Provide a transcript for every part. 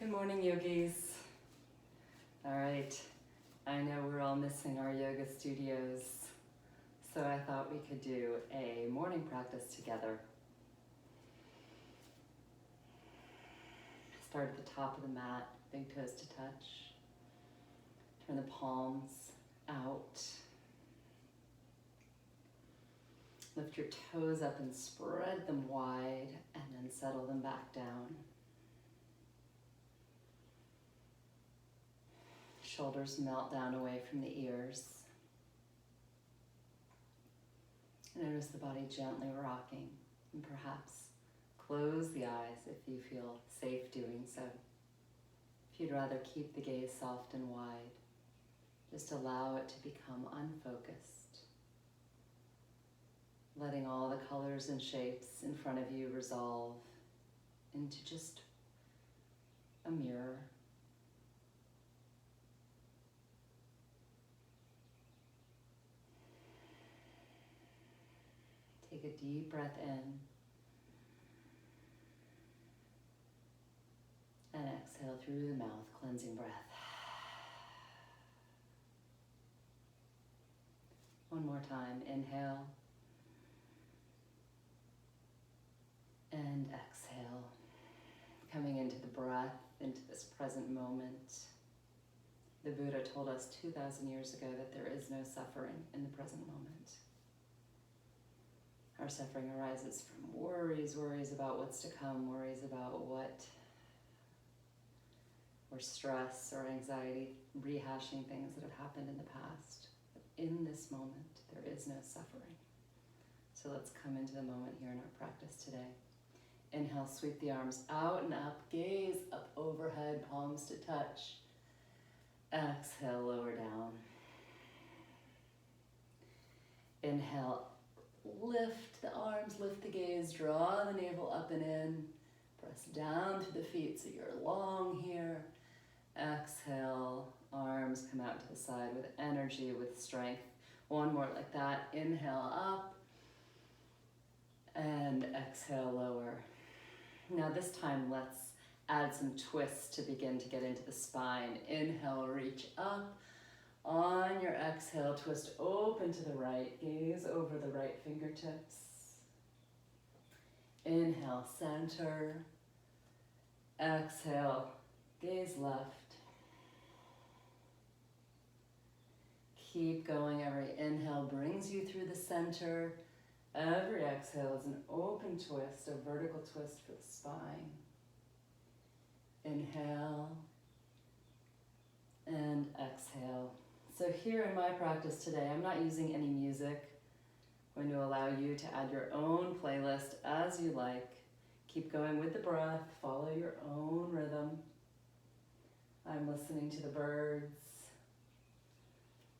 Good morning, yogis. All right, I know we're all missing our yoga studios, so I thought we could do a morning practice together. Start at the top of the mat, big toes to touch. Turn the palms out. Lift your toes up and spread them wide, and then settle them back down. Shoulders melt down away from the ears. Notice the body gently rocking, and perhaps close the eyes if you feel safe doing so. If you'd rather keep the gaze soft and wide, just allow it to become unfocused. Letting all the colors and shapes in front of you resolve into just a mirror. Take a deep breath in and exhale through the mouth, cleansing breath. One more time, inhale and exhale. Coming into the breath, into this present moment. The Buddha told us 2,000 years ago that there is no suffering in the present moment. Our suffering arises from worries about what's to come, worries about what, or stress or anxiety, rehashing things that have happened in the past. But in this moment, there is no suffering. So let's come into the moment here in our practice today. Inhale, sweep the arms out and up, gaze up overhead, palms to touch. Exhale, lower down. Inhale, lift the arms, lift the gaze, draw the navel up and in. Press down to the feet so you're long here. Exhale, arms come out to the side with energy, with strength. One more like that. Inhale up and exhale, lower. Now this time let's add some twists to begin to get into the spine. Inhale, reach up. On your exhale, twist open to the right, gaze over the right fingertips. Inhale, center. Exhale, gaze left. Keep going. Every inhale brings you through the center. Every exhale is an open twist, a vertical twist for the spine. Inhale and exhale. So here in my practice today, I'm not using any music. I'm going to allow you to add your own playlist as you like. Keep going with the breath, follow your own rhythm. I'm listening to the birds.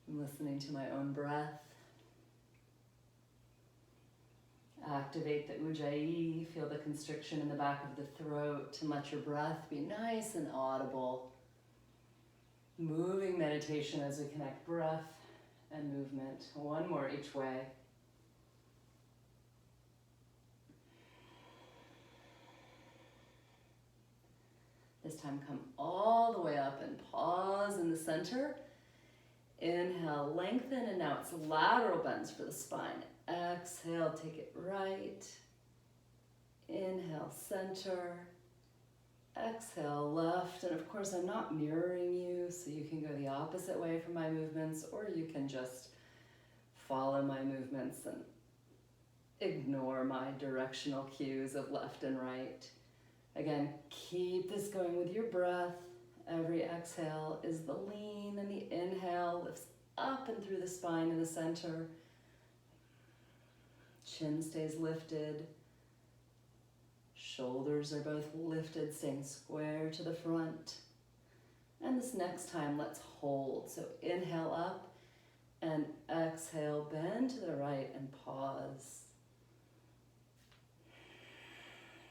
I'm listening to my own breath. Activate the ujjayi, feel the constriction in the back of the throat, and let your breath be nice and audible. Moving meditation as we connect breath and movement. One more each way. This time come all the way up and pause in the center. Inhale, lengthen, and now it's lateral bends for the spine. Exhale, take it right. Inhale, center. Exhale, left, and of course I'm not mirroring you, so you can go the opposite way from my movements, or you can just follow my movements and ignore my directional cues of left and right. Again, keep this going with your breath. Every exhale is the lean, and the inhale lifts up and through the spine in the center. Chin stays lifted. Shoulders are both lifted, staying square to the front. And this next time, let's hold. So inhale up and exhale, bend to the right and pause.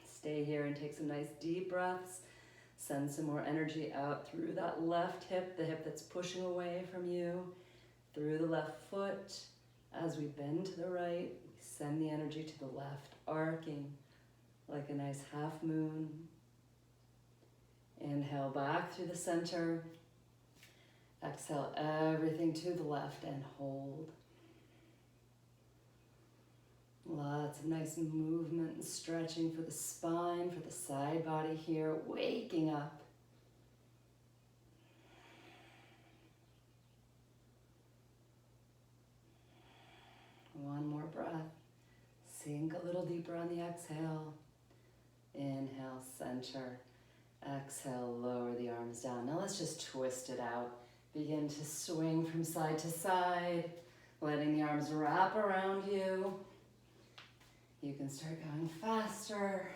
Stay here and take some nice deep breaths. Send some more energy out through that left hip, the hip that's pushing away from you, through the left foot. As we bend to the right, we send the energy to the left, arcing like a nice half moon. Inhale back through the center. Exhale everything to the left and hold. Lots of nice movement and stretching for the spine, for the side body here, waking up. One more breath. Sink a little deeper on the exhale. Inhale, center. Exhale, lower the arms down. Now let's just twist it out. Begin to swing from side to side, letting the arms wrap around you. You can start going faster.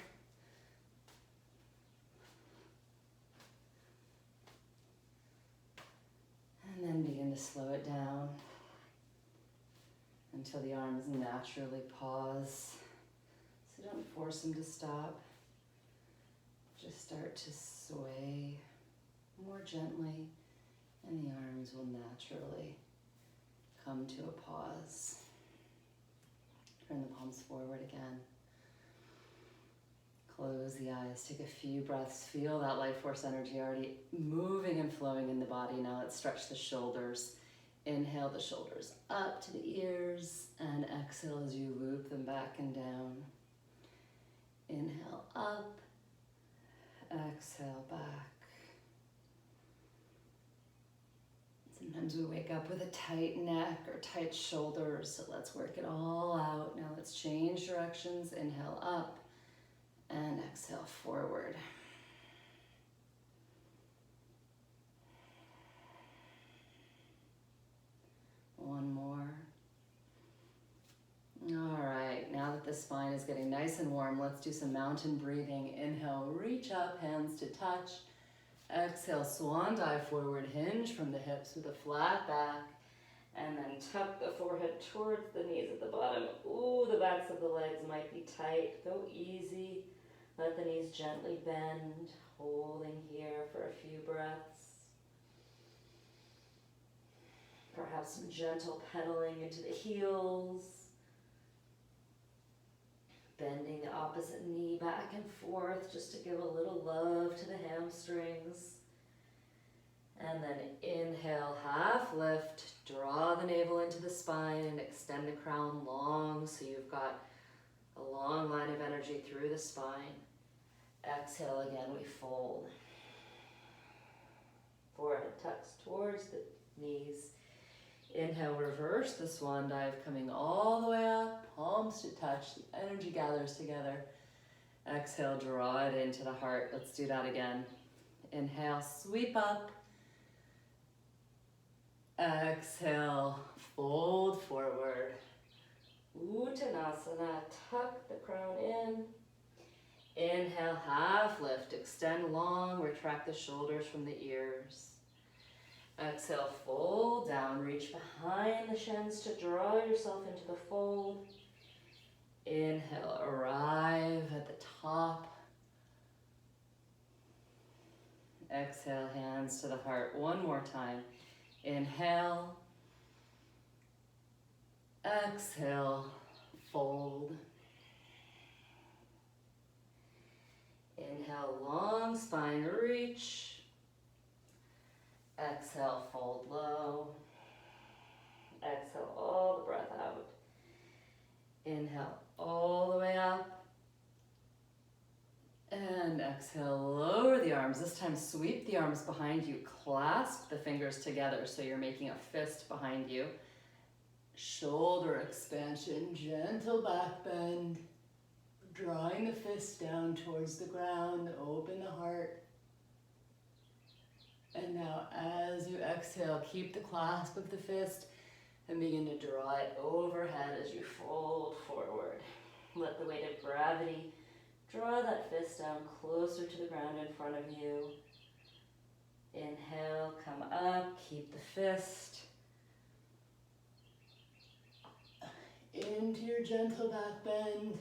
And then begin to slow it down until the arms naturally pause. So don't force them to stop. Just start to sway more gently, and the arms will naturally come to a pause. Turn the palms forward again. Close the eyes, take a few breaths. Feel that life force energy already moving and flowing in the body. Now let's stretch the shoulders. Inhale the shoulders up to the ears, and exhale as you loop them back and down. Inhale up, exhale back. Sometimes we wake up with a tight neck or tight shoulders, so let's work it all out. Now let's change directions. Inhale up and exhale forward. One more. All right, now that the spine is getting nice and warm, let's do some mountain breathing. Inhale, reach up, hands to touch. Exhale, swan dive forward, hinge from the hips with a flat back. And then tuck the forehead towards the knees at the bottom. Ooh, the backs of the legs might be tight. Go easy. Let the knees gently bend. Holding here for a few breaths. Perhaps some gentle pedaling into the heels. Bending the opposite knee back and forth just to give a little love to the hamstrings. And then inhale, half lift, draw the navel into the spine and extend the crown long so you've got a long line of energy through the spine. Exhale again, we fold. Forehead tucks towards the knees. Inhale, reverse the swan dive, coming all the way up, palms to touch, the energy gathers together. Exhale, draw it into the heart. Let's do that again. Inhale, sweep up. Exhale, fold forward. Uttanasana, tuck the crown in. Inhale, half lift, extend long, retract the shoulders from the ears. Exhale, fold down, reach behind the shins to draw yourself into the fold. Inhale, arrive at the top. Exhale, hands to the heart. One more time. Inhale. Exhale, fold. Inhale, long spine, reach. Exhale, fold low. Exhale, all the breath out. Inhale, all the way up. And exhale, lower the arms. This time, sweep the arms behind you. Clasp the fingers together so you're making a fist behind you. Shoulder expansion, gentle back bend. Drawing the fist down towards the ground, open the heart. And now as you exhale, keep the clasp of the fist and begin to draw it overhead as you fold forward. Let the weight of gravity draw that fist down closer to the ground in front of you. Inhale, come up, keep the fist. Into your gentle back bend.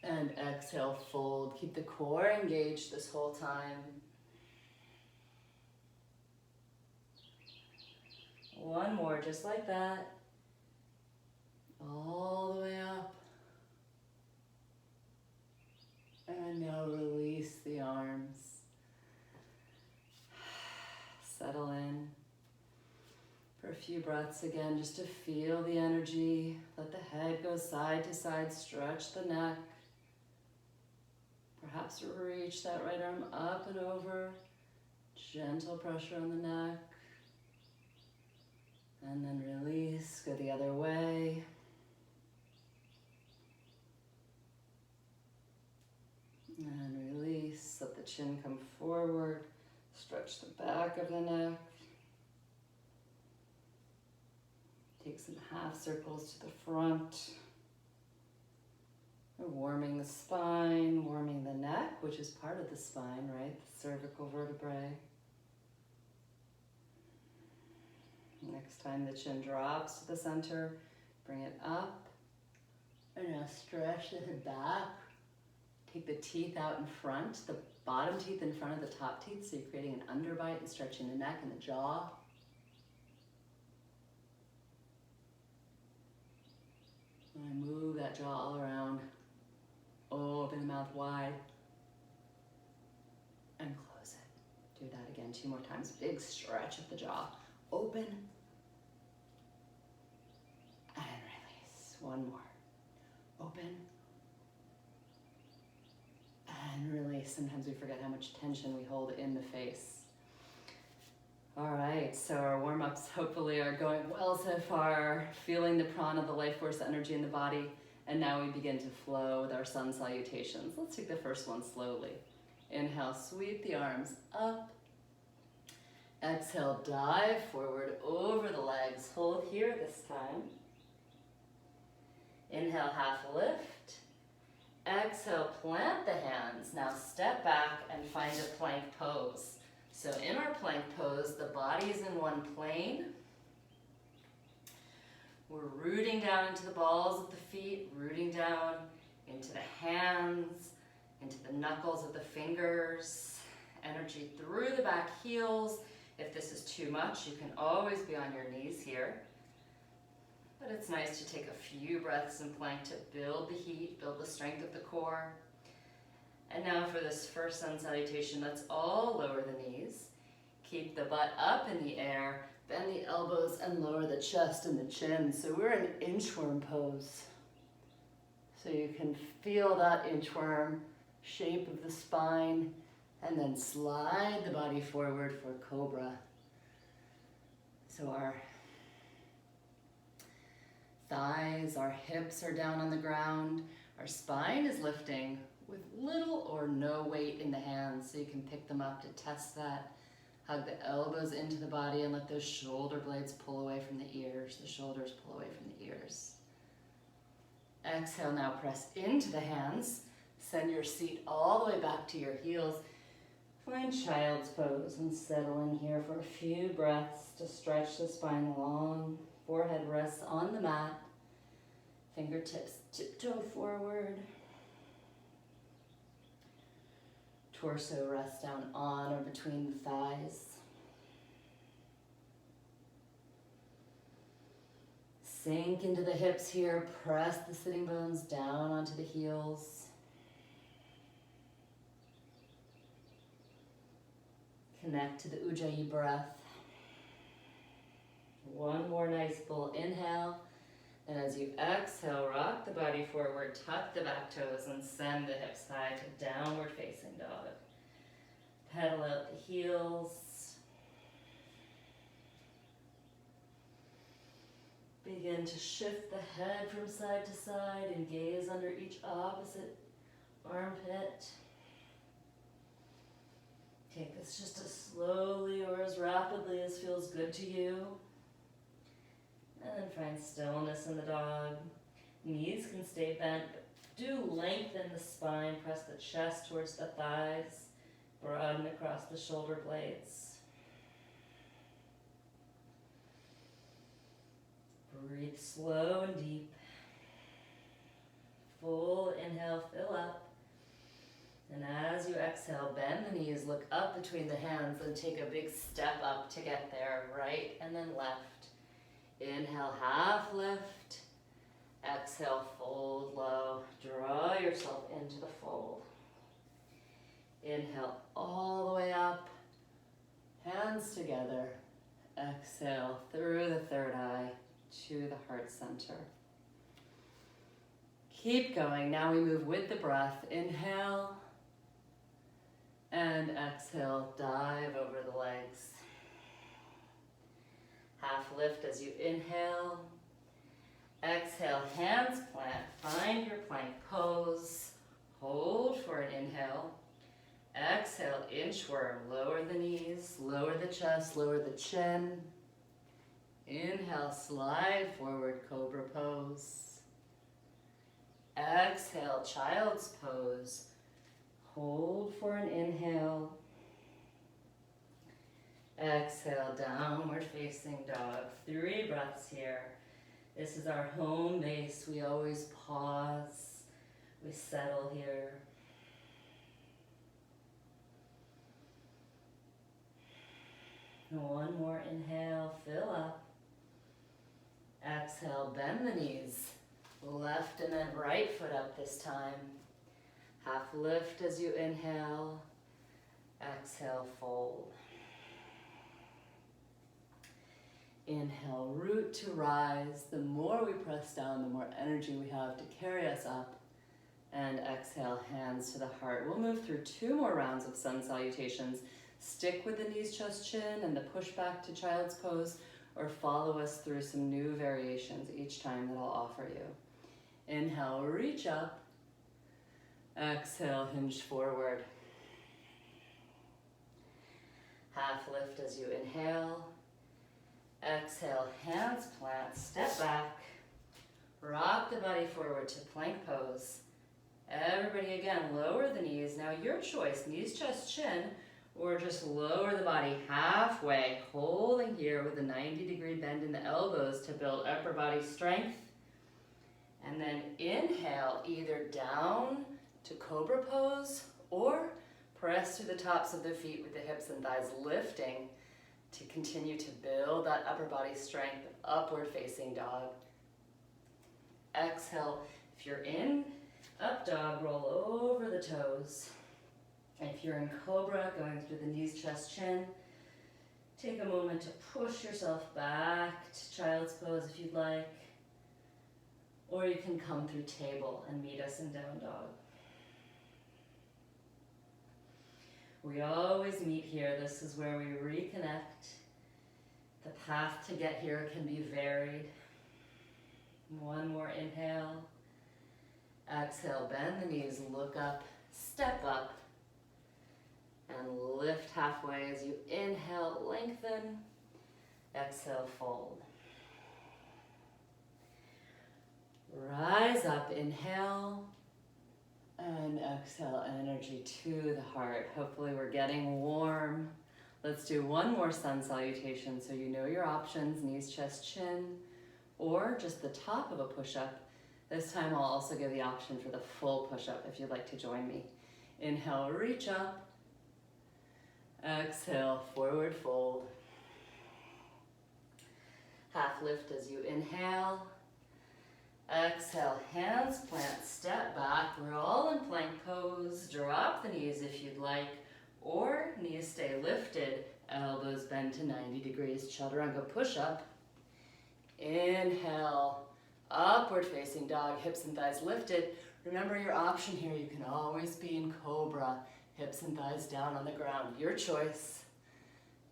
And exhale, fold. Keep the core engaged this whole time. One more, just like that. All the way up. And now release the arms. few breaths again just to feel the energy. Let the head go side to side, stretch the neck. Perhaps reach that right arm up and over. Gentle pressure on the neck. And then release, go the other way. And release, let the chin come forward. Stretch the back of the neck. Take some half circles to the front. We're warming the spine, warming the neck, which is part of the spine, right? The cervical vertebrae. Next time the chin drops to the center, bring it up. And now stretch the head back. Take the teeth out in front, the bottom teeth in front of the top teeth, so you're creating an underbite and stretching the neck and the jaw. And I move that jaw all around. Open the mouth wide. And close it. Do that again 2 more times. Big stretch of the jaw. Open. And release. 1 more. Open. And release. Sometimes we forget how much tension we hold in the face. All right, so our warm-ups hopefully are going well so far, feeling the prana, the life force energy in the body, and now we begin to flow with our sun salutations. Let's take the first one slowly. Inhale, sweep the arms up. Exhale, dive forward over the legs. Hold here this time. Inhale, half lift. Exhale, plant the hands. Now step back and find a plank pose. So in our plank pose, the body is in one plane. We're rooting down into the balls of the feet, rooting down into the hands, into the knuckles of the fingers, energy through the back heels. If this is too much, you can always be on your knees here. But it's nice to take a few breaths in plank to build the heat, build the strength of the core. And now for this first sun salutation, let's all lower the knees. Keep the butt up in the air, bend the elbows and lower the chest and the chin. So we're in inchworm pose. So you can feel that inchworm shape of the spine and then slide the body forward for cobra. So our thighs, our hips are down on the ground. Our spine is lifting with little or no weight in the hands, so you can pick them up to test that. Hug the elbows into the body and let those shoulder blades pull away from the ears, the shoulders pull away from the ears. Exhale, now press into the hands. Send your seat all the way back to your heels. Find child's pose and settle in here for a few breaths to stretch the spine long. Forehead rests on the mat. Fingertips tiptoe forward. Torso rests down on or between the thighs. Sink into the hips here. Press the sitting bones down onto the heels. Connect to the Ujjayi breath. One more nice full inhale. And as you exhale, rock the body forward, tuck the back toes, and send the hips high to downward facing dog. Pedal out the heels. Begin to shift the head from side to side and gaze under each opposite armpit. Take this just as slowly or as rapidly as feels good to you. And then find stillness in the dog. Knees can stay bent, but do lengthen the spine. Press the chest towards the thighs. Broaden across the shoulder blades. Breathe slow and deep. Full inhale, fill up. And as you exhale, bend the knees, look up between the hands, and take a big step up to get there. Right and then left. Inhale, half lift. Exhale, fold low. Draw yourself into the fold. Inhale all the way up. Hands together. exhale through the third eye to the heart center. Keep going. Now we move with the breath. Inhale and exhale, dive over the legs. Half lift as you inhale. Exhale, hands plant. Find your plank pose. Hold for an inhale. Exhale, inchworm. Lower the knees, lower the chest, lower the chin. Inhale, slide forward, cobra pose. Exhale, child's pose. Hold for an inhale. Exhale, downward facing dog. 3 breaths here. This is our home base. We always pause. We settle here. One more inhale, fill up. Exhale, bend the knees. Left and then right foot up this time. Half lift as you inhale. Exhale, fold. Inhale, root to rise. The more we press down, the more energy we have to carry us up. And exhale, hands to the heart. We'll move through 2 more rounds of sun salutations. Stick with the knees, chest, chin, and the push back to child's pose, or follow us through some new variations each time that I'll offer you. Inhale, reach up. Exhale, hinge forward. Half lift as you inhale. Exhale, hands plant, step back. Rock the body forward to plank pose. Everybody again, lower the knees. Now your choice, knees, chest, chin, or just lower the body halfway, holding here with a 90-degree bend in the elbows to build upper body strength. And then inhale, either down to cobra pose or press through the tops of the feet with the hips and thighs lifting to continue to build that upper body strength, upward facing dog. Exhale, if you're in up dog, roll over the toes. If you're in cobra, going through the knees, chest, chin, take a moment to push yourself back to child's pose if you'd like. Or you can come through table and meet us in down dog. We always meet here. This is where we reconnect. The path to get here can be varied. One more inhale. Exhale, bend the knees, look up, step up, and lift halfway as you inhale, lengthen. Exhale, fold. Rise up, inhale, and exhale, energy to the heart. Hopefully we're getting warm. Let's do 1 more sun salutation so you know your options, knees, chest, chin, or just the top of a push-up. This time I'll also give the option for the full push-up if you'd like to join me. Inhale, reach up. Exhale, forward fold. Half lift as you inhale. Exhale, hands plant, step back. We're all in plank pose. Drop the knees if you'd like, or knees stay lifted. Elbows bend to 90 degrees. Chaturanga push-up. Inhale, upward facing dog, hips and thighs lifted. Remember your option here, you can always be in cobra, hips and thighs down on the ground, your choice.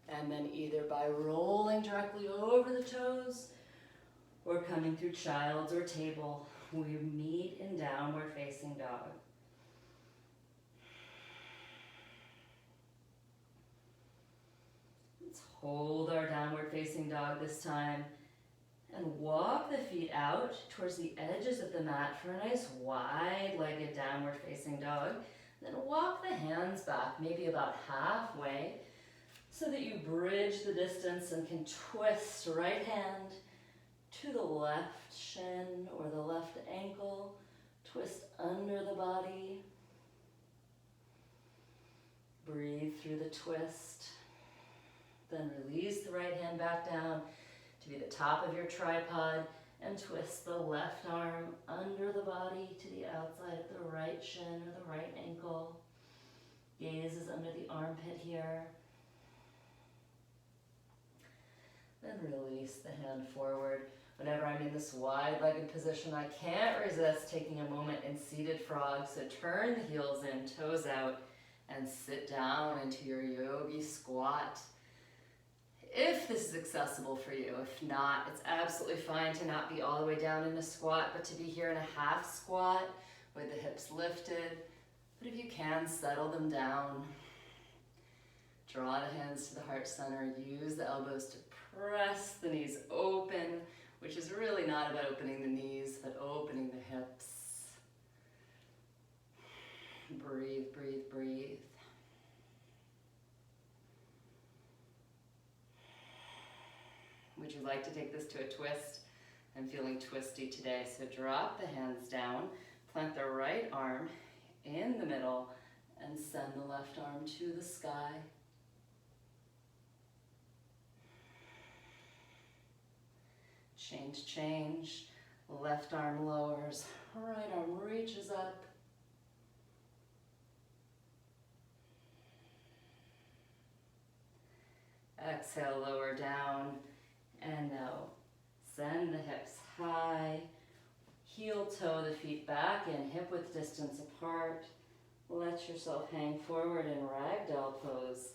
And then either by rolling directly over the toes or coming through child's or table, we meet in downward facing dog. Let's hold our downward facing dog this time. And walk the feet out towards the edges of the mat for a nice wide-legged downward facing dog. Then walk the hands back, maybe about halfway, so that you bridge the distance and can twist right hand to the left shin or the left ankle. Twist under the body. Breathe through the twist. Then release the right hand back down to be the top of your tripod, and twist the left arm under the body to the outside of the right shin or the right ankle. Gaze is under the armpit here. And release the hand forward. Whenever I'm in this wide-legged position, I can't resist taking a moment in seated frog. So turn the heels in, toes out, and sit down into your yogi squat. If this is accessible for you. If not, it's absolutely fine to not be all the way down in a squat, but to be here in a half squat with the hips lifted. But if you can, settle them down. Draw the hands to the heart center. Use the elbows to press the knees open, which is really not about opening the knees, but opening the hips. Breathe, breathe, breathe. Would you like to take this to a twist? I'm feeling twisty today, so drop the hands down, plant the right arm in the middle, and send the left arm to the sky. Change, change. Left arm lowers, right arm reaches up. Exhale, lower down. And now send the hips high. Heel toe the feet back in, hip width distance apart. Let yourself hang forward in ragdoll pose.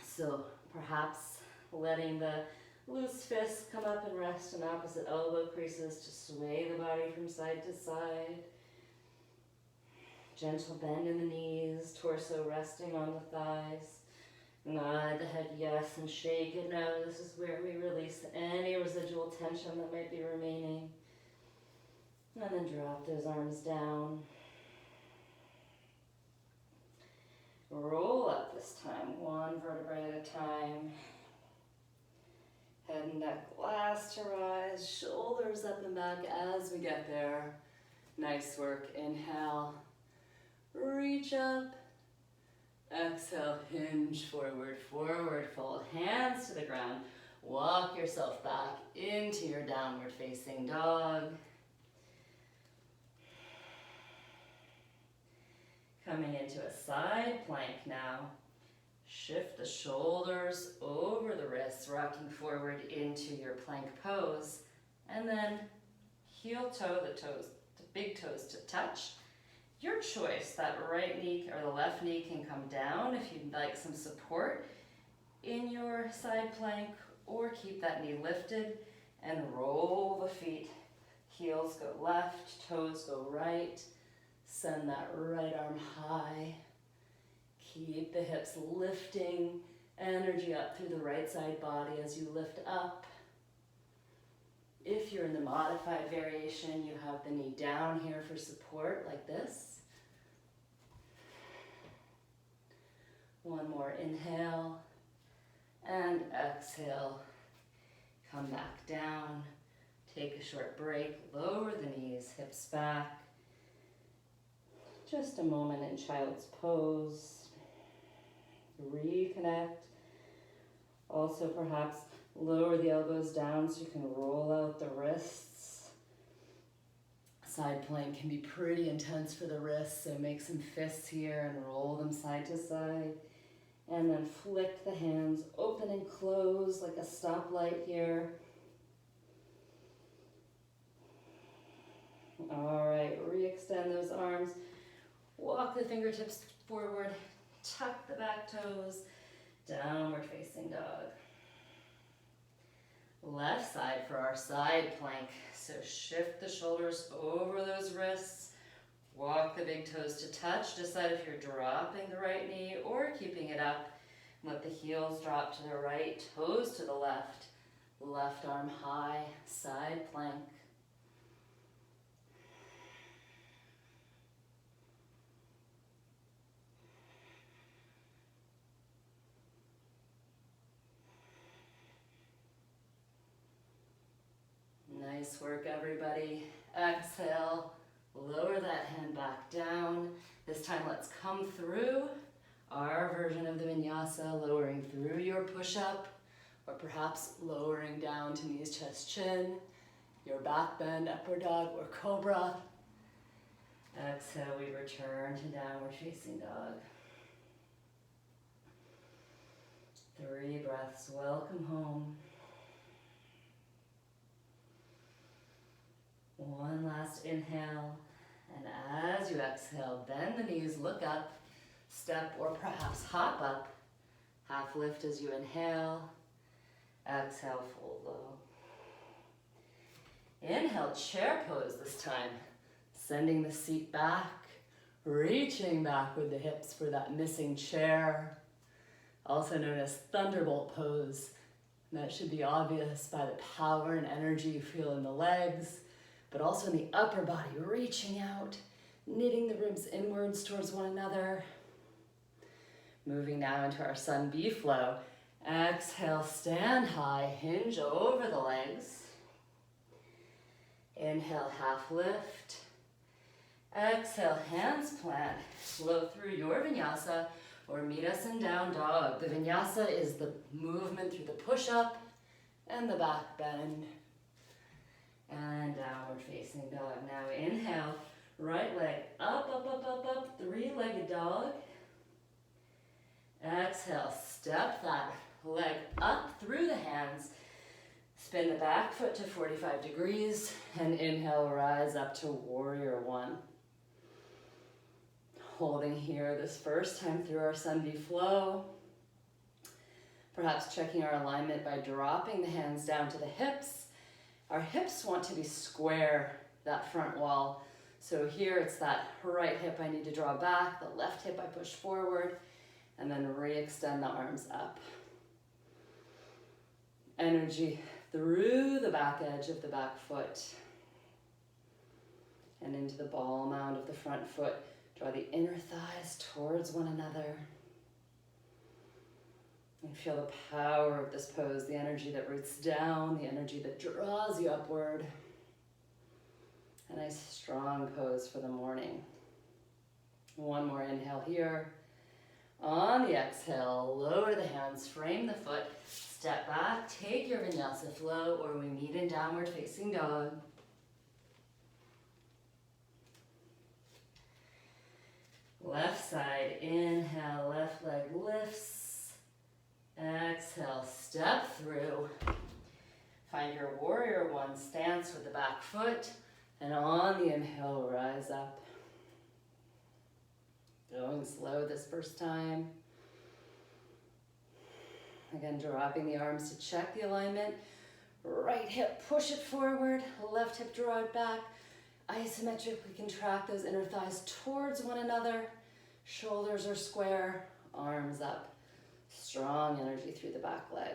So perhaps letting the loose fists come up and rest in opposite elbow creases to sway the body from side to side. Gentle bend in the knees, torso resting on the thighs. Nod the head yes and shake it no. This is where we release any residual tension that might be remaining. And then drop those arms down. Roll up this time, one vertebrae at a time. Head and neck last to rise, shoulders up and back as we get there. Nice work. Inhale, reach up. Exhale, hinge forward, forward fold, hands to the ground. Walk yourself back into your downward facing dog. Coming into a side plank now. Shift the shoulders over the wrists, rocking forward into your plank pose. And then heel toe the toes, the big toes to touch. Your choice, that right knee or the left knee can come down if you'd like some support in your side plank, or keep that knee lifted and roll the feet. Heels go left, toes go right. Send that right arm high. Keep the hips lifting, energy up through the right side body as you lift up. If you're in the modified variation, you have the knee down here for support, like this. One more inhale and exhale. Come back down. Take a short break. Lower the knees, hips back. Just a moment in child's pose. Reconnect. Also perhaps lower the elbows down so you can roll out the wrists. Side plank can be pretty intense for the wrists, so make some fists here and roll them side to side. And then flick the hands open and close like a stoplight here. All right, re-extend those arms. Walk the fingertips forward, tuck the back toes, downward facing dog. Left side for our side plank. So shift the shoulders over those wrists. Walk the big toes to touch. Decide if you're dropping the right knee or keeping it up. Let the heels drop to the right, toes to the left. Left arm high, side plank. Nice work, everybody. Exhale, lower that hand back down. This time let's come through our version of the vinyasa, lowering through your push-up, or perhaps lowering down to knees, chest, chin, your back bend, upward dog, or cobra. Exhale, we return to downward facing dog. 3 breaths, welcome home. One last inhale. And as you exhale, bend the knees, look up, step or perhaps hop up. Half lift as you inhale. Exhale, fold low. Inhale, chair pose this time. Sending the seat back, reaching back with the hips for that missing chair. Also known as thunderbolt pose. And that should be obvious by the power and energy you feel in the legs, but also in the upper body, reaching out, knitting the ribs inwards towards one another. Moving now into our Sun B flow. Exhale, stand high, hinge over the legs. Inhale, half lift. Exhale, hands plant. Flow through your vinyasa or meet us in down dog. The vinyasa is the movement through the push-up and the back bend. And downward facing dog. Now inhale, right leg up, up, up, up, up, three-legged dog. Exhale, step that leg up through the hands. Spin the back foot to 45 degrees and inhale, rise up to warrior one. Holding here this first time through our Sun B flow. Perhaps checking our alignment by dropping the hands down to the hips. Our hips want to be square, that front wall. So here it's that right hip I need to draw back, the left hip I push forward, and then re-extend the arms up. Energy through the back edge of the back foot and into the ball mound of the front foot. Draw the inner thighs towards one another. And feel the power of this pose, the energy that roots down, the energy that draws you upward. A nice strong pose for the morning. One more inhale here. On the exhale, lower the hands, frame the foot, step back, take your Vinyasa flow, or we meet in downward facing dog. Left side, inhale, left leg lifts. Exhale, step through. Find your warrior one stance with the back foot, and on the inhale, rise up. Going slow this first time. Again, dropping the arms to check the alignment. Right hip, push it forward. Left hip, draw it back. Isometric, we can track those inner thighs towards one another. Shoulders are square, arms up. Strong energy through the back leg.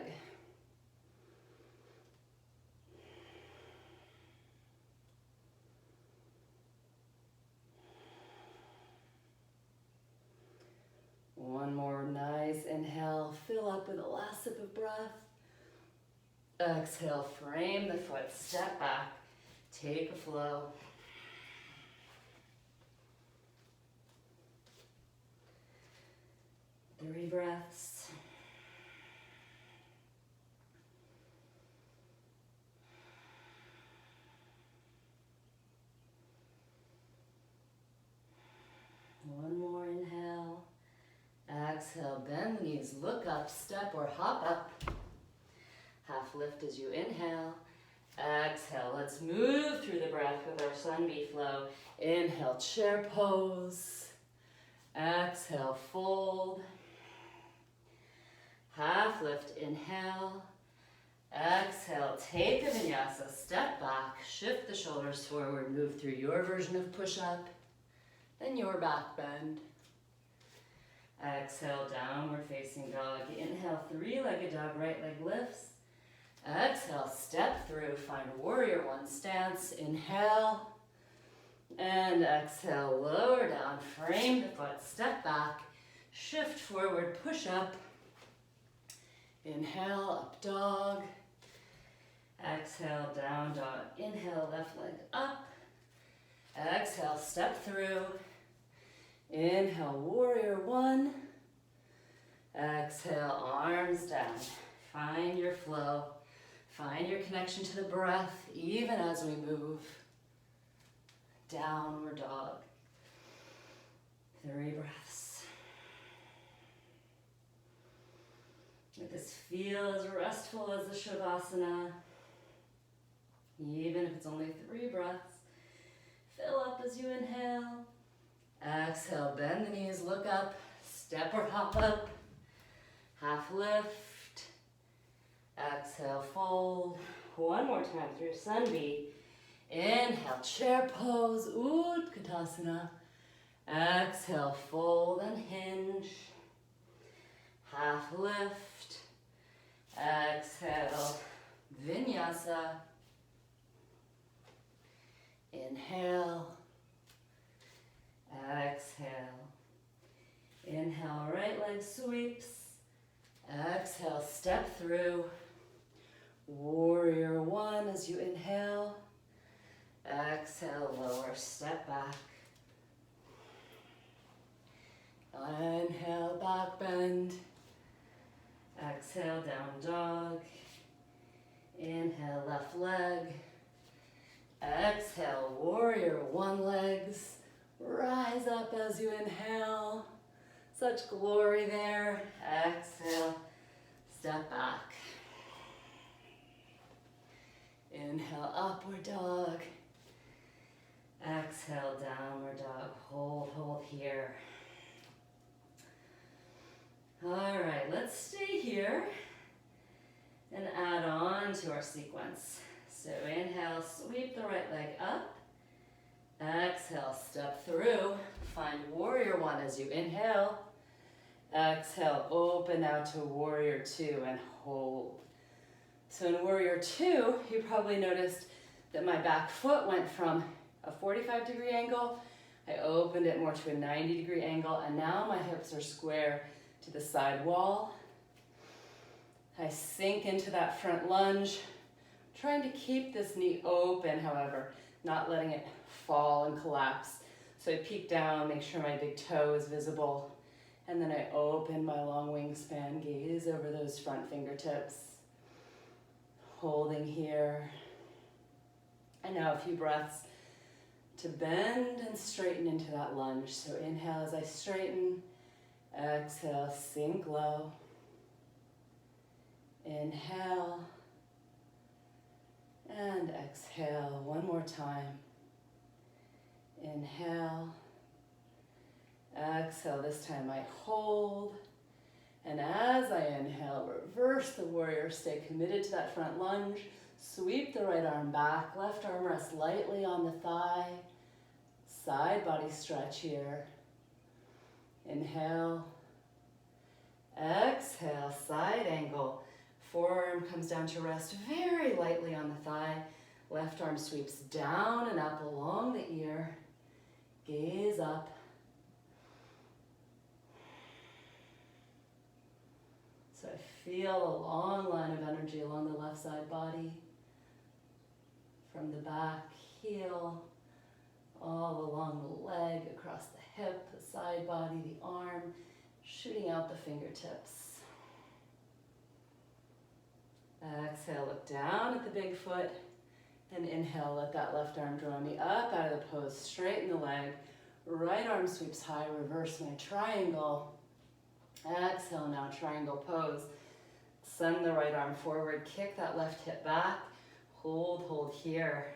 One more nice inhale, fill up with a last sip of breath. Exhale, frame the foot, step back, take a flow. Three breaths. One more inhale. Exhale, bend the knees, look up, step or hop up. Half lift as you inhale. Exhale, let's move through the breath with our Sun B flow. Inhale, chair pose. Exhale, fold. Half lift, inhale. Exhale, take a vinyasa, step back, shift the shoulders forward, move through your version of push-up, then your back bend. Exhale, downward facing dog. Inhale, three-legged dog, right leg lifts. Exhale, step through, find warrior one stance. Inhale, and exhale, lower down, frame the foot, step back, shift forward, push up. Inhale, up dog. Exhale, down dog. Inhale, left leg up. Exhale, step through. Inhale, warrior one. Exhale, arms down. Find your flow. Find your connection to the breath, even as we move. Downward dog. 3 breaths. Let this feel as restful as the Shavasana, even if it's only 3 breaths. Fill up as you inhale. Exhale, bend the knees, look up, step or hop up. Half lift. Exhale, fold. One more time through sun B. Inhale, chair pose, Utkatasana. Exhale, fold and hinge. Half lift. Exhale, Vinyasa. Inhale. Exhale. Inhale, right leg sweeps. Exhale, step through. Warrior one as you inhale. Exhale, lower, step back. Inhale, back bend. Exhale, down dog. Inhale, left leg. Exhale, warrior one legs. Rise up as you inhale. Such glory there. Exhale, step back. Inhale, upward dog. Exhale, downward dog. Hold, hold here. All right, let's stay here and add on to our sequence. So inhale, sweep the right leg up. Exhale, step through. Find warrior one as you inhale. Exhale, open out to warrior two and hold. So in warrior two, you probably noticed that my back foot went from a 45-degree angle. I opened it more to a 90-degree angle, and now my hips are square to the side wall. I sink into that front lunge, trying to keep this knee open, however, not letting it fall and collapse. So I peek down, make sure my big toe is visible, and then I open my long wingspan, gaze over those front fingertips, holding here. And now a few breaths to bend and straighten into that lunge. So inhale as I straighten, exhale, sink low. Inhale and exhale one more time. Inhale, exhale, this time I hold. And as I inhale, reverse the warrior, stay committed to that front lunge. Sweep the right arm back, left arm rests lightly on the thigh. Side body stretch here. Inhale. Exhale, side angle. Forearm comes down to rest very lightly on the thigh. Left arm sweeps down and up along the ear. Gaze up. So I feel a long line of energy along the left side body. From the back, heel, all along the leg, across the hip, the side body, the arm, shooting out the fingertips. Exhale, look down at the big foot, and inhale, let that left arm draw me up out of the pose, straighten the leg, right arm sweeps high, reverse my triangle. Exhale, now triangle pose. Send the right arm forward, kick that left hip back, hold here.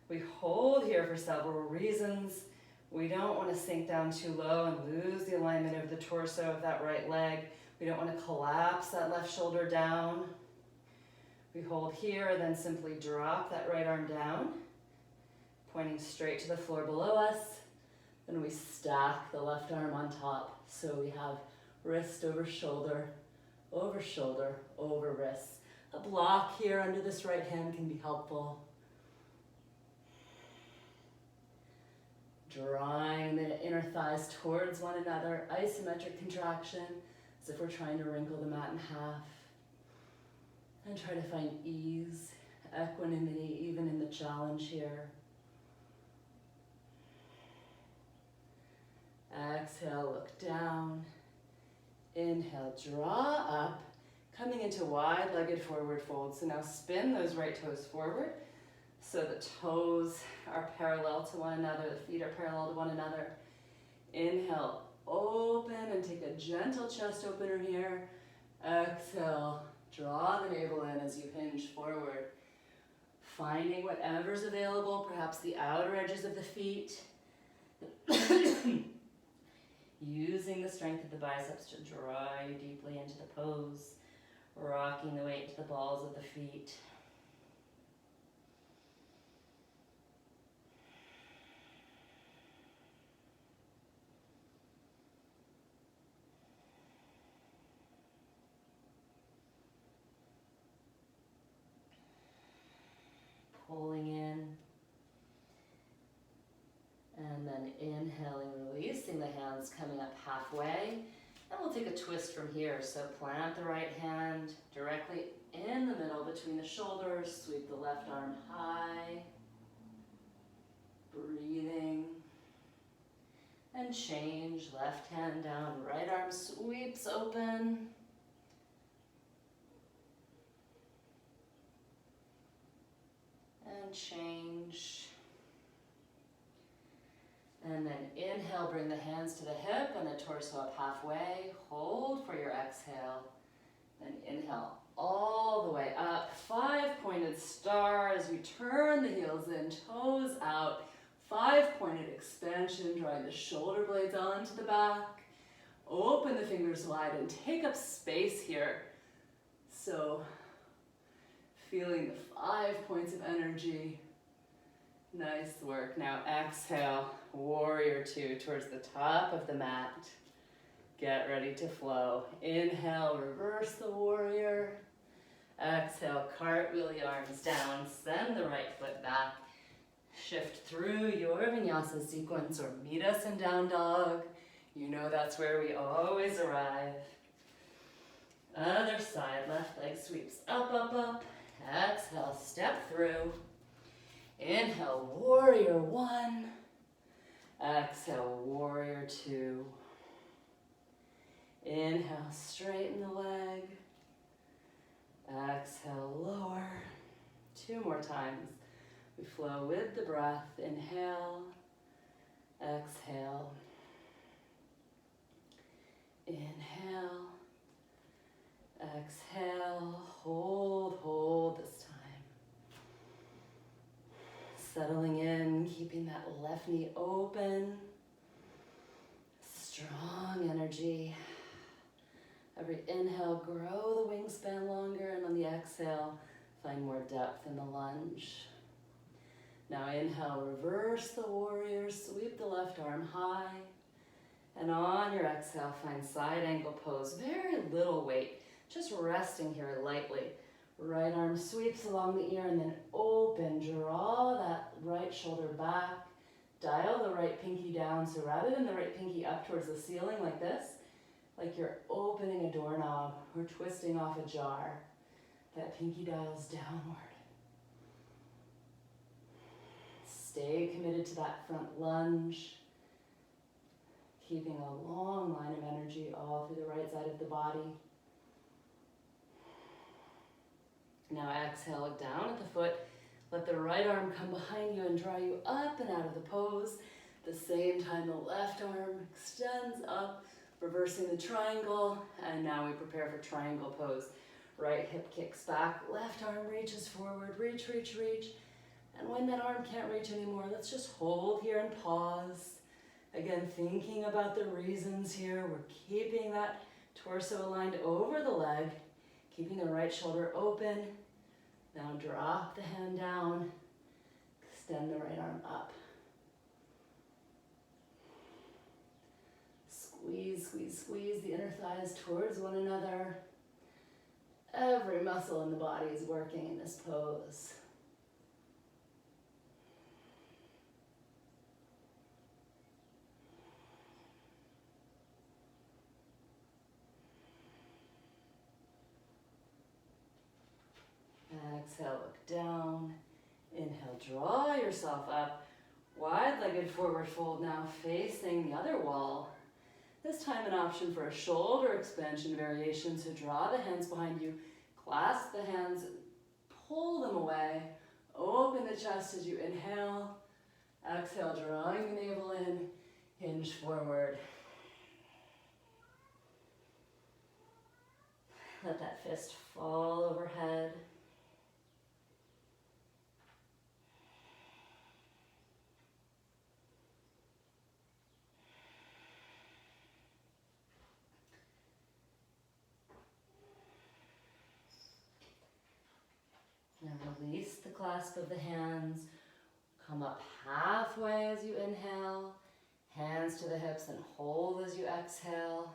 We hold here for several reasons. We don't want to sink down too low and lose the alignment of the torso of that right leg. We don't want to collapse that left shoulder down. We hold here, then simply drop that right arm down, pointing straight to the floor below us. Then we stack the left arm on top. So we have wrist over shoulder, over shoulder, over wrist. A block here under this right hand can be helpful. Drawing the inner thighs towards one another, isometric contraction, as if we're trying to wrinkle the mat in half. And try to find ease, equanimity, even in the challenge here. Exhale, look down. Inhale, draw up, coming into wide-legged forward fold. So now spin those right toes forward so the toes are parallel to one another, the feet are parallel to one another. Inhale, open and take a gentle chest opener here. Exhale, draw the navel in as you hinge forward. Finding whatever's available, perhaps the outer edges of the feet. Using the strength of the biceps to draw you deeply into the pose, rocking the weight to the balls of the feet. Pulling in, and then inhaling, releasing the hands, coming up halfway, and we'll take a twist from here. So plant the right hand directly in the middle between the shoulders, sweep the left arm high, breathing, and change, left hand down, right arm sweeps open, and change. And then inhale, bring the hands to the hip and the torso up halfway. Hold for your exhale. Then inhale all the way up. 5-pointed star as you turn the heels in, toes out. 5-pointed expansion, drawing the shoulder blades onto the back. Open the fingers wide and take up space here. So feeling the 5 points of energy. Nice work. Now exhale, warrior 2 towards the top of the mat. Get ready to flow. Inhale, reverse the warrior. Exhale, cartwheel the arms down. Send the right foot back. Shift through your vinyasa sequence or meet us in down dog. You know that's where we always arrive. Other side, left leg sweeps up, up, up. Exhale, step through. Inhale, warrior 1. Exhale, warrior 2. Inhale, straighten the leg. Exhale, lower. 2 more times. We flow with the breath. Inhale, exhale. Inhale, exhale, hold, hold this time. Settling in, keeping that left knee open. Strong energy. Every inhale, grow the wingspan longer, and on the exhale, find more depth in the lunge. Now inhale, reverse the warrior, sweep the left arm high. And on your exhale, find side angle pose. Very little weight, just resting here lightly. Right arm sweeps along the ear and then open. Draw that right shoulder back. Dial the right pinky down. So rather than the right pinky up towards the ceiling like this, like you're opening a doorknob or twisting off a jar, that pinky dials downward. Stay committed to that front lunge. Keeping a long line of energy all through the right side of the body. Now exhale, look down at the foot. Let the right arm come behind you and draw you up and out of the pose. At the same time, the left arm extends up, reversing the triangle. And now we prepare for triangle pose. Right hip kicks back, left arm reaches forward, reach, reach, reach. And when that arm can't reach anymore, let's just hold here and pause. Again, thinking about the reasons here. We're keeping that torso aligned over the leg, keeping the right shoulder open. Now drop the hand down, extend the right arm up. Squeeze, squeeze, squeeze the inner thighs towards one another. Every muscle in the body is working in this pose. Exhale, look down. Inhale, draw yourself up. Wide-legged forward fold now, facing the other wall. This time an option for a shoulder expansion variation. So draw the hands behind you, clasp the hands, pull them away. Open the chest as you inhale. Exhale, drawing the navel in, hinge forward. Let that fist fall overhead. Release the clasp of the hands. Come up halfway as you inhale. Hands to the hips and hold as you exhale.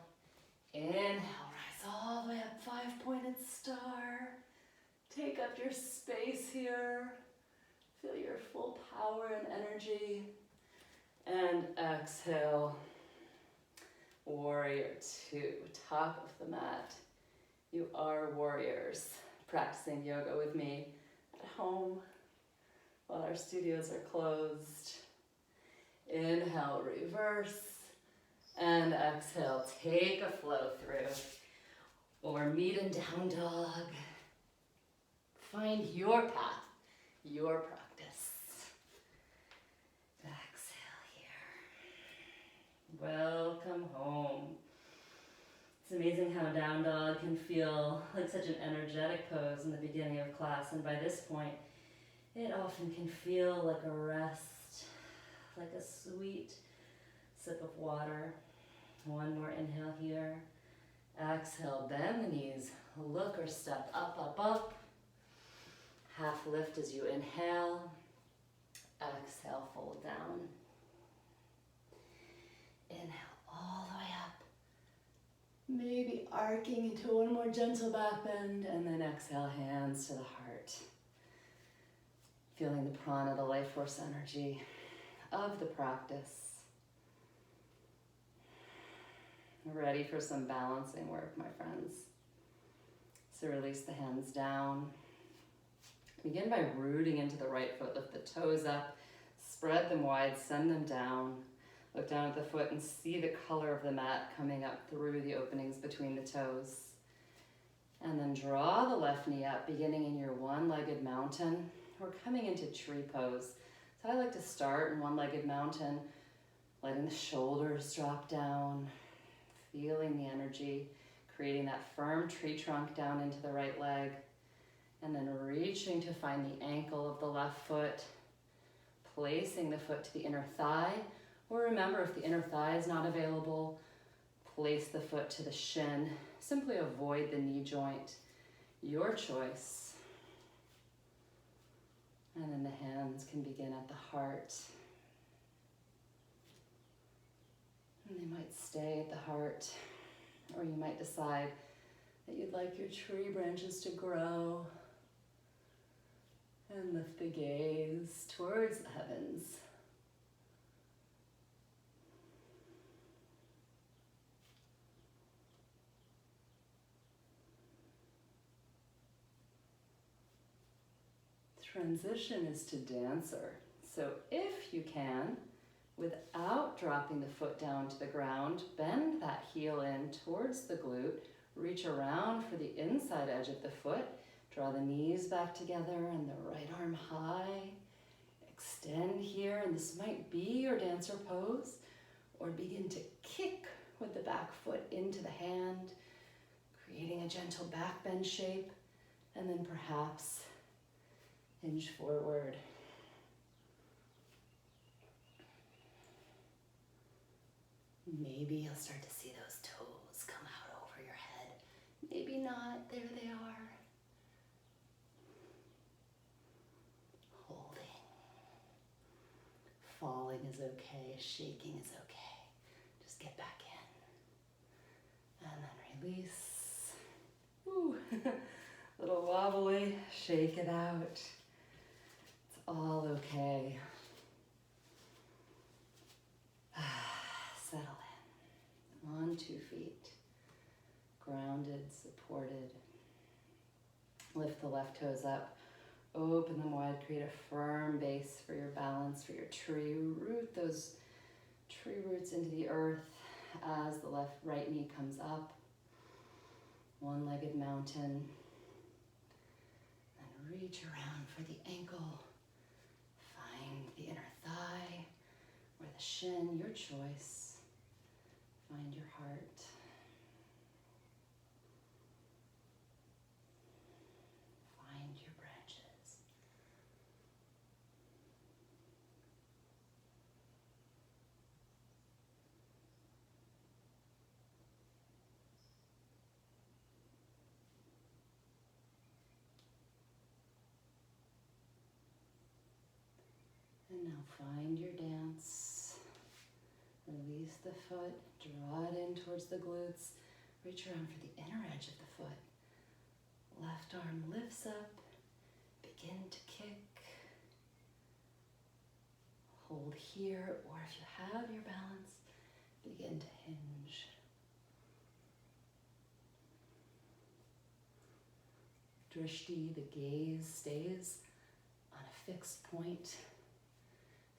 Inhale, rise all the way up, 5-pointed star. Take up your space here. Feel your full power and energy. And exhale, warrior 2, top of the mat. You are warriors, practicing yoga with me at home while our studios are closed. Inhale, reverse, and exhale, take a flow through, or meet in down dog. Find your path, your practice. Exhale here. Welcome home. It's amazing how down dog can feel like such an energetic pose in the beginning of class, and by this point, it often can feel like a rest, like a sweet sip of water. One more inhale here. Exhale, bend the knees, look or step up, up, up. Half lift as you inhale. Exhale, fold down. Inhale all the way up. Maybe arcing into one more gentle back bend, and then exhale, hands to the heart. Feeling the prana, the life force energy of the practice. Ready for some balancing work, my friends. So release the hands down. Begin by rooting into the right foot. Lift the toes up, spread them wide, send them down. Look down at the foot and see the color of the mat coming up through the openings between the toes. And then draw the left knee up, beginning in your one-legged mountain. We're coming into tree pose. So I like to start in one-legged mountain, letting the shoulders drop down, feeling the energy, creating that firm tree trunk down into the right leg, and then reaching to find the ankle of the left foot, placing the foot to the inner thigh, or remember if the inner thigh is not available, place the foot to the shin. Simply avoid the knee joint, your choice. And then the hands can begin at the heart. And they might stay at the heart, or you might decide that you'd like your tree branches to grow and lift the gaze towards the heavens. Transition is to dancer. So if you can, without dropping the foot down to the ground, bend that heel in towards the glute, reach around for the inside edge of the foot, draw the knees back together and the right arm high, extend here, and this might be your dancer pose, or begin to kick with the back foot into the hand, creating a gentle back bend shape, and then perhaps hinge forward. Maybe you'll start to see those toes come out over your head. Maybe not. There they are. Holding. Falling is okay. Shaking is okay. Just get back in. And then release. Ooh. Little wobbly. Shake it out. It's all okay. Settle in, on 2 feet, grounded, supported. Lift the left toes up, open them wide, create a firm base for your balance, for your tree. Root those tree roots into the earth as the right knee comes up. One-legged mountain. And reach around for the ankle. Find the inner thigh or the shin, your choice. Find your heart. Find your branches. Now find your dance. Release the foot, draw it in towards the glutes. Reach around for the inner edge of the foot. Left arm lifts up. Begin to kick. Hold here, or if you have your balance, begin to hinge. Drishti, the gaze stays on a fixed point.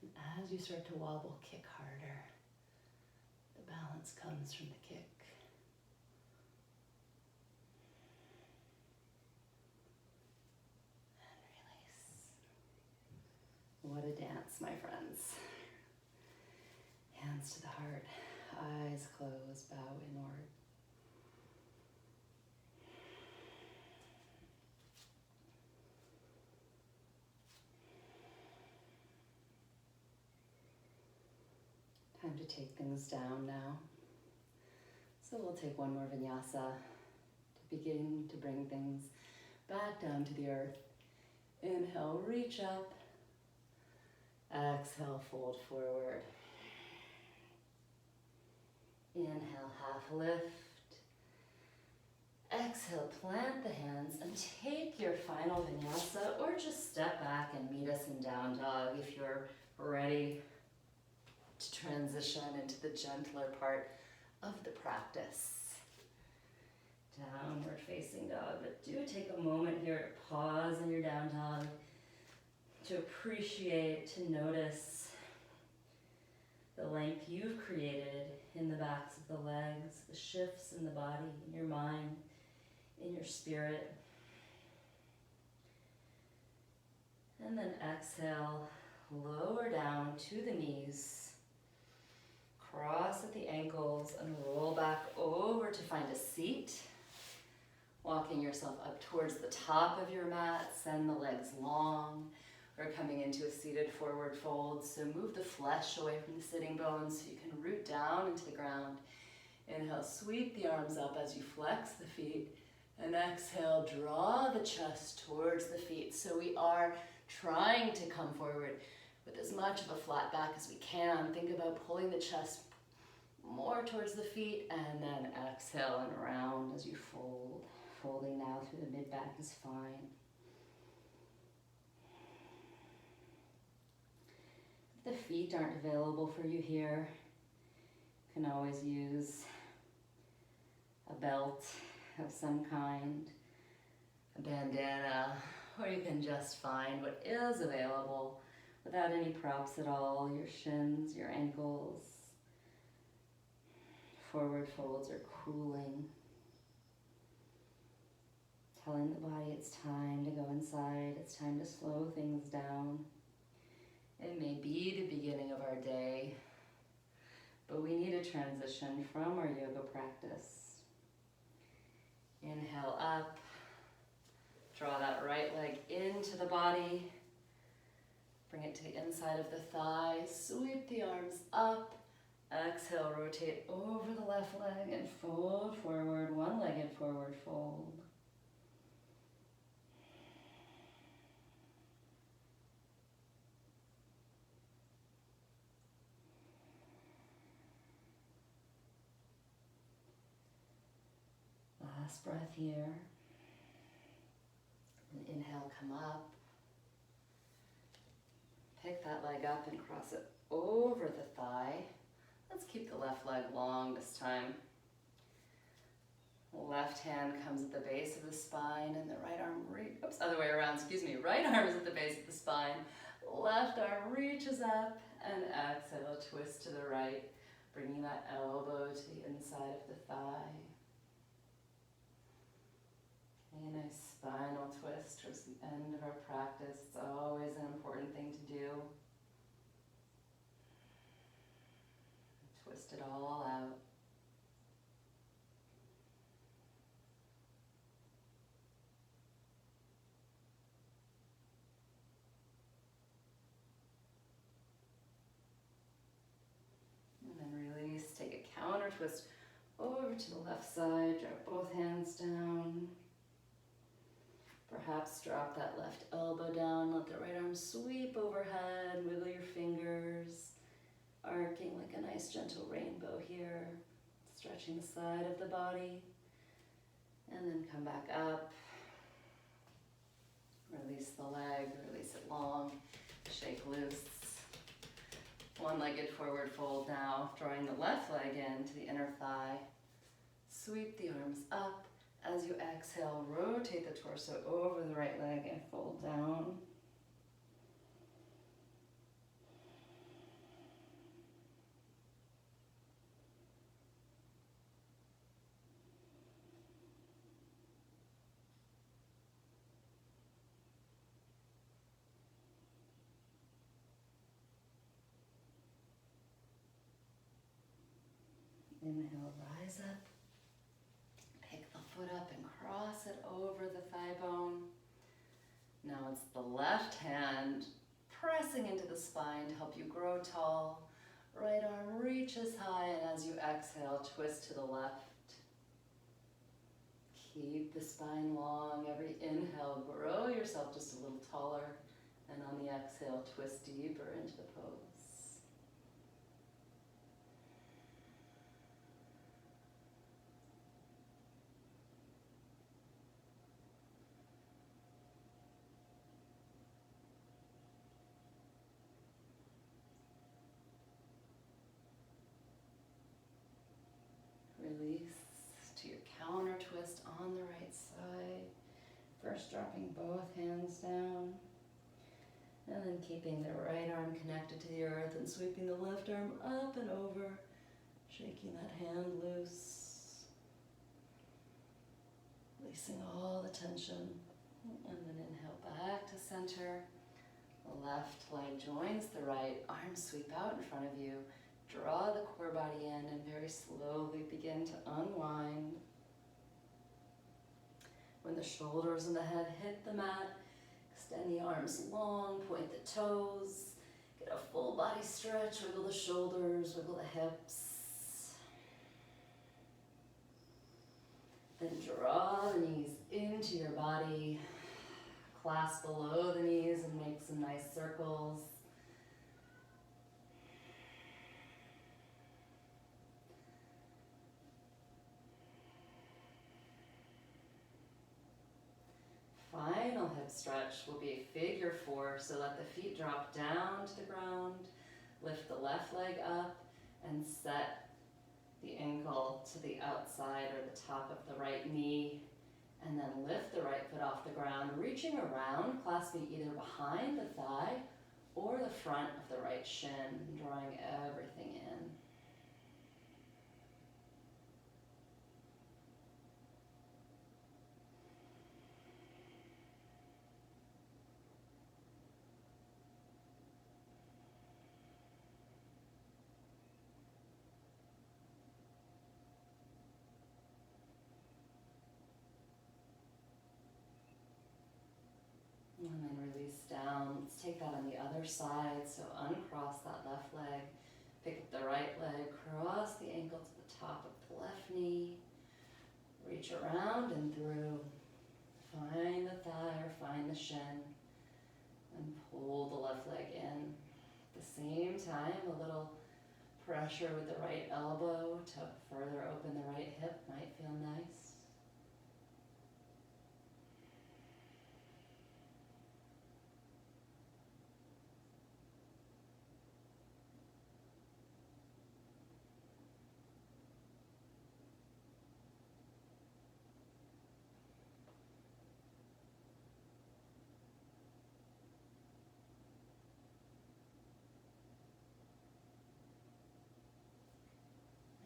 And as you start to wobble, kick harder. The balance comes from the kick. And release. What a dance, my friends. Hands to the heart, eyes closed, bow inward. Time to take things down now. So we'll take one more vinyasa to begin to bring things back down to the earth. Inhale, reach up. Exhale, fold forward. Inhale, half lift. Exhale, plant the hands and take your final vinyasa, or just step back and meet us in down dog if you're ready to transition into the gentler part of the practice. Downward facing dog, but do take a moment here to pause in your down dog, to appreciate, to notice the length you've created in the backs of the legs, the shifts in the body, in your mind, in your spirit. And then exhale, lower down to the knees. Cross at the ankles and roll back over to find a seat. Walking yourself up towards the top of your mat, send the legs long. We're coming into a seated forward fold, so move the flesh away from the sitting bones so you can root down into the ground. Inhale, sweep the arms up as you flex the feet, and exhale, draw the chest towards the feet. So we are trying to come forward with as much of a flat back as we can. Think about pulling the chest more towards the feet, and then exhale and round as you fold. Folding now through the mid-back is fine. If the feet aren't available for you here, you can always use a belt of some kind, a bandana, or you can just find what is available without any props at all. Your shins, your ankles. Forward folds are cooling. Telling the body it's time to go inside, it's time to slow things down. It may be the beginning of our day, but we need a transition from our yoga practice. Inhale up, draw that right leg into the body, bring it to the inside of the thigh, sweep the arms up, exhale, rotate over the left leg and fold forward, one-legged forward fold. Last breath here. And inhale, come up. Pick that leg up and cross it over the thigh. Let's keep the left leg long this time. Left hand comes at the base of the spine and the right arm, other way around, right arm is at the base of the spine. Left arm reaches up and exhale, twist to the right, bringing that elbow to the inside of the thigh. A nice spinal twist towards the end of our practice. It's always an important thing to do. Twist it all out. And then release, take a counter twist over to the left side, drop both hands down. Perhaps drop that left elbow down, let the right arm sweep overhead, wiggle your fingers, arcing like a nice gentle rainbow here, stretching the side of the body, and then come back up. Release the leg, release it long, shake loose. One-legged forward fold now, drawing the left leg into the inner thigh. Sweep the arms up. As you exhale, rotate the torso over the right leg and fold down. Inhale, rise up. Pick the foot up and cross it over the thigh bone. Now it's the left hand pressing into the spine to help you grow tall. Right arm reaches high, and as you exhale, twist to the left. Keep the spine long. Every inhale, grow yourself just a little taller. And on the exhale, twist deeper into the pose. Release to your counter twist on the right side. First dropping both hands down. And then keeping the right arm connected to the earth and sweeping the left arm up and over. Shaking that hand loose. Releasing all the tension. And then inhale back to center. The left leg joins the right. Arms sweep out in front of you. Draw the core body in and very slowly begin to unwind. When the shoulders and the head hit the mat, extend the arms long, point the toes, get a full body stretch, wiggle the shoulders, wiggle the hips. Then draw the knees into your body, clasp below the knees and make some nice circles. Final hip stretch will be figure four, so let the feet drop down to the ground, lift the left leg up, and set the ankle to the outside or the top of the right knee, and then lift the right foot off the ground, reaching around, clasping either behind the thigh or the front of the right shin, drawing everything in. And then release down. Let's take that on the other side. So uncross that left leg. Pick up the right leg. Cross the ankle to the top of the left knee. Reach around and through. Find the thigh or find the shin. And pull the left leg in. At the same time, a little pressure with the right elbow to further open the right hip might feel nice.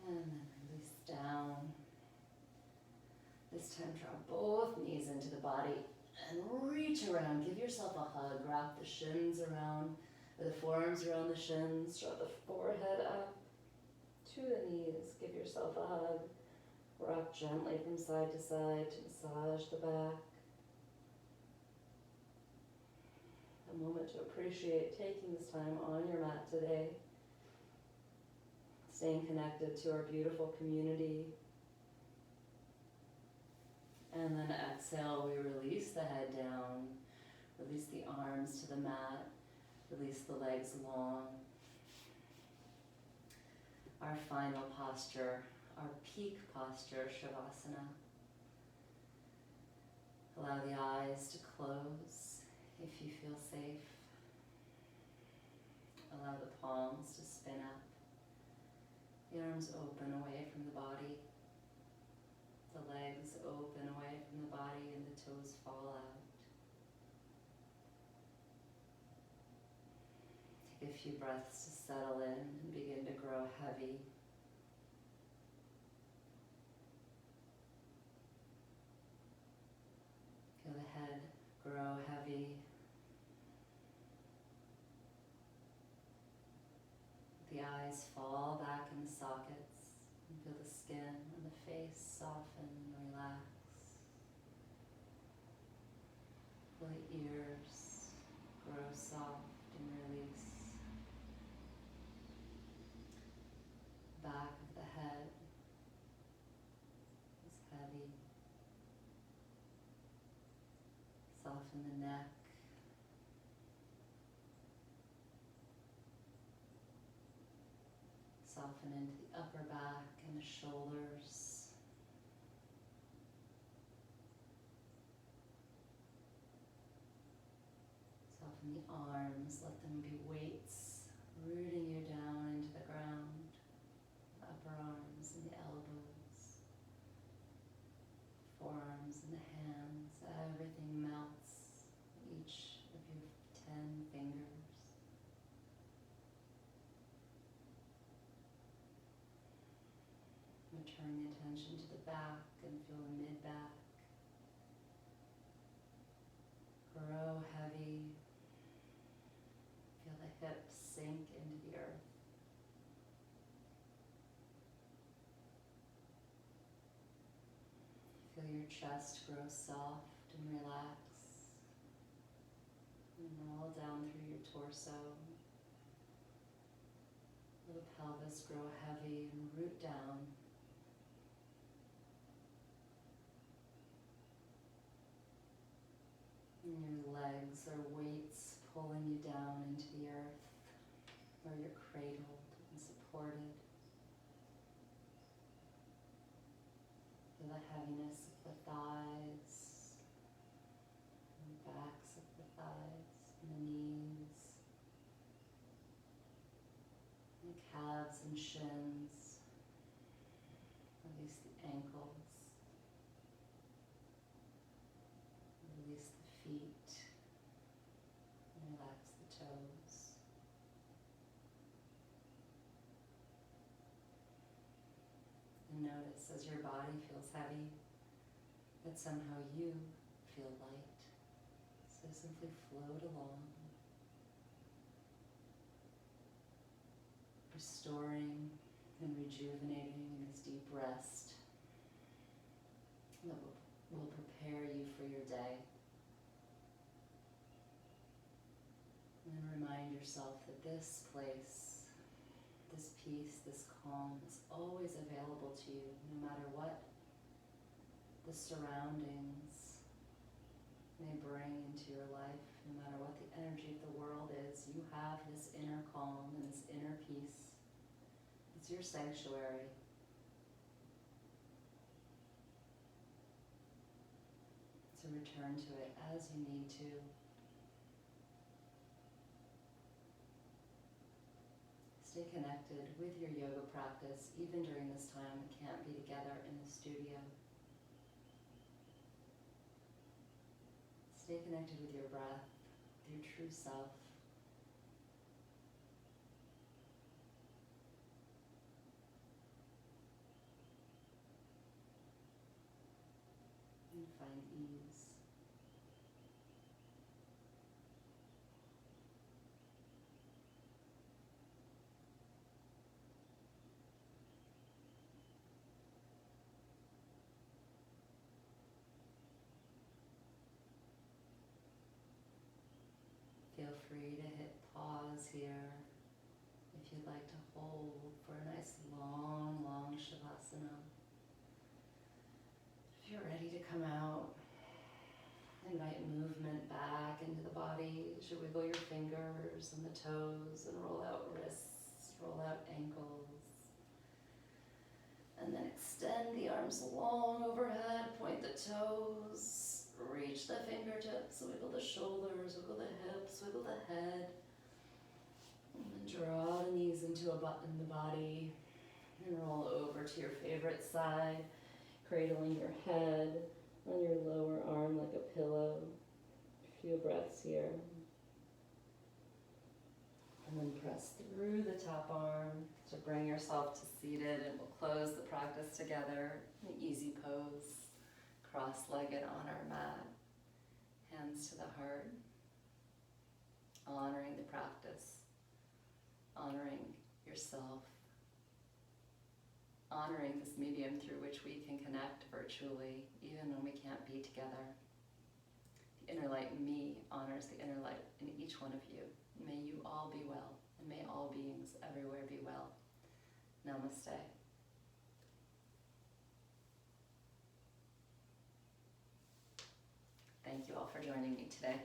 And then release down. This time draw both knees into the body and reach around. Give yourself a hug. Wrap the shins around, or the forearms around the shins. Draw the forehead up to the knees. Give yourself a hug. Rock gently from side to side to massage the back. A moment to appreciate taking this time on your mat today. Staying connected to our beautiful community. And then exhale, we release the head down, release the arms to the mat, release the legs long. Our final posture, our peak posture, Shavasana. Allow the eyes to close if you feel safe. Allow the palms to spin up. The arms open away from the body. The legs open away from the body and the toes fall out. Take a few breaths to settle in and begin to grow heavy. Feel the head grow heavy. The eyes fall back in the sockets and feel the skin on the face soften and relax. Feel the ears grow soft and release. Back of the head is heavy. Soften the neck. Soften into the upper back and the shoulders. Soften the arms, let them be weights, rooting you down into the ground. The upper arms and the elbows, forearms and the hands, everything melts, each of your 10 fingers. Turn the attention to the back and feel the mid-back grow heavy. Feel the hips sink into the earth. Feel your chest grow soft and relax. And roll down through your torso. Feel the pelvis grow heavy and root down. And your legs are weights pulling you down into the earth, where you're cradled and supported. Feel the heaviness of the thighs, and the backs of the thighs, and the knees, and the calves and shins. Release the ankles. Release the feet, and relax the toes. And notice as your body feels heavy, that somehow you feel light. So simply float along, restoring and rejuvenating in this deep rest that will prepare you for your day. And remind yourself that this place, this peace, this calm is always available to you, no matter what the surroundings may bring into your life, no matter what the energy of the world is. You have this inner calm and this inner peace. It's your sanctuary. So return to it as you need to. Stay connected with your yoga practice, even during this time we can't be together in the studio. Stay connected with your breath, with your true self. And find ease. Feel free to hit pause here if you'd like to hold for a nice long, long Shavasana. If you're ready to come out, invite movement back into the body as you wiggle your fingers and the toes and roll out wrists, roll out ankles. And then extend the arms long overhead, point the toes, reach the fingertips, wiggle the shoulders, wiggle the hips, wiggle the head. And then draw the knees into in the body and roll over to your favorite side, cradling your head on your lower arm like a pillow. A few breaths here. And then press through the top arm to bring yourself to seated, and we'll close the practice together in an easy pose, cross-legged on our mat, hands to the heart, honoring the practice, honoring yourself, honoring this medium through which we can connect virtually, even when we can't be together. The inner light in me honors the inner light in each one of you. May you all be well, and may all beings everywhere be well. Namaste. Thank you all for joining me today.